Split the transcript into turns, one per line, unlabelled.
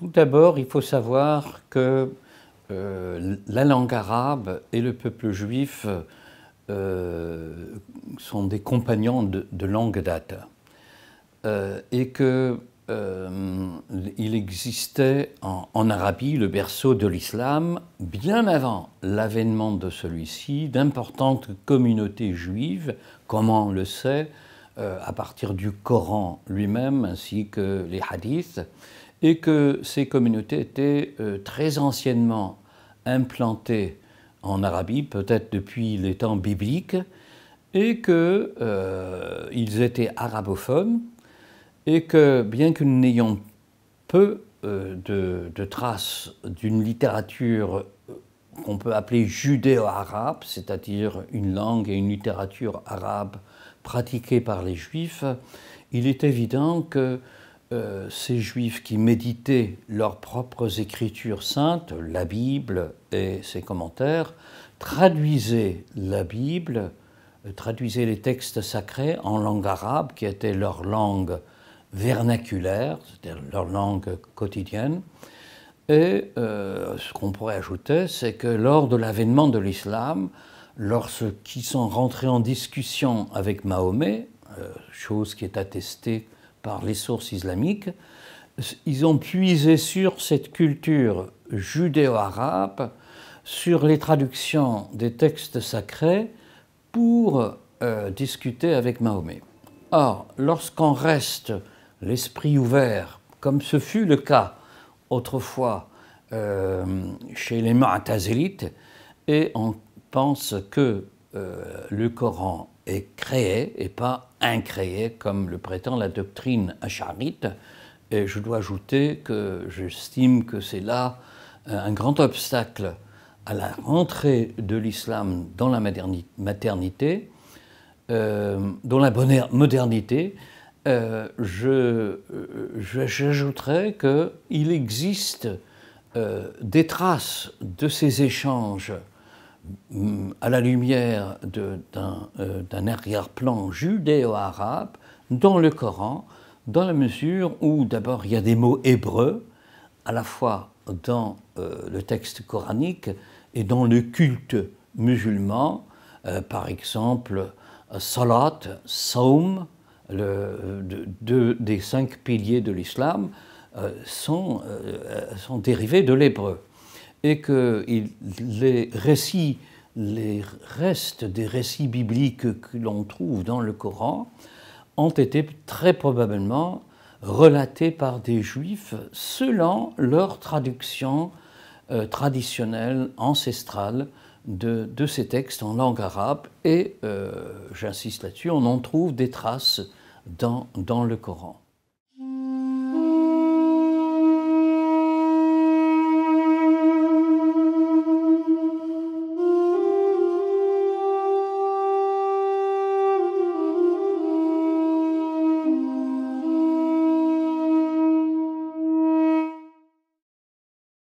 Tout d'abord, il faut savoir que la langue arabe et le peuple juif sont des compagnons de longue date et que il existait en Arabie, le berceau de l'islam, bien avant l'avènement de celui-ci, d'importantes communautés juives, comme on le sait, à partir du Coran lui-même ainsi que les hadiths, et que ces communautés étaient très anciennement implantées en Arabie, peut-être depuis les temps bibliques, et qu'ils étaient arabophones, et que bien que nous n'ayons peu de traces d'une littérature qu'on peut appeler judéo-arabe, c'est-à-dire une langue et une littérature arabe pratiquée par les Juifs, il est évident que ces Juifs qui méditaient leurs propres écritures saintes, la Bible et ses commentaires, traduisaient la Bible, traduisaient les textes sacrés en langue arabe, qui était leur langue vernaculaire, c'est-à-dire leur langue quotidienne. Et ce qu'on pourrait ajouter, c'est que lors de l'avènement de l'islam, lorsqu'ils sont rentrés en discussion avec Mahomet, chose qui est attestée par les sources islamiques, ils ont puisé sur cette culture judéo-arabe, sur les traductions des textes sacrés pour discuter avec Mahomet. Or, lorsqu'on reste l'esprit ouvert, comme ce fut le cas autrefois chez les Mu'tazilites, et on pense que le Coran est créé et pas incréé, comme le prétend la doctrine ash'arite. Et je dois ajouter que j'estime que c'est là un grand obstacle à la rentrée de l'islam dans la modernité, dans la modernité. J'ajouterais qu'il existe des traces de ces échanges à la lumière d'un arrière-plan judéo-arabe dans le Coran, dans la mesure où d'abord il y a des mots hébreux, à la fois dans le texte coranique et dans le culte musulman, par exemple salat, saum, deux des 5 piliers de l'islam sont dérivés de l'hébreu. Et que les restes des récits bibliques que l'on trouve dans le Coran ont été très probablement relatés par des juifs selon leur traduction traditionnelle, ancestrale de ces textes en langue arabe. Et j'insiste là-dessus, on en trouve des traces dans le Coran.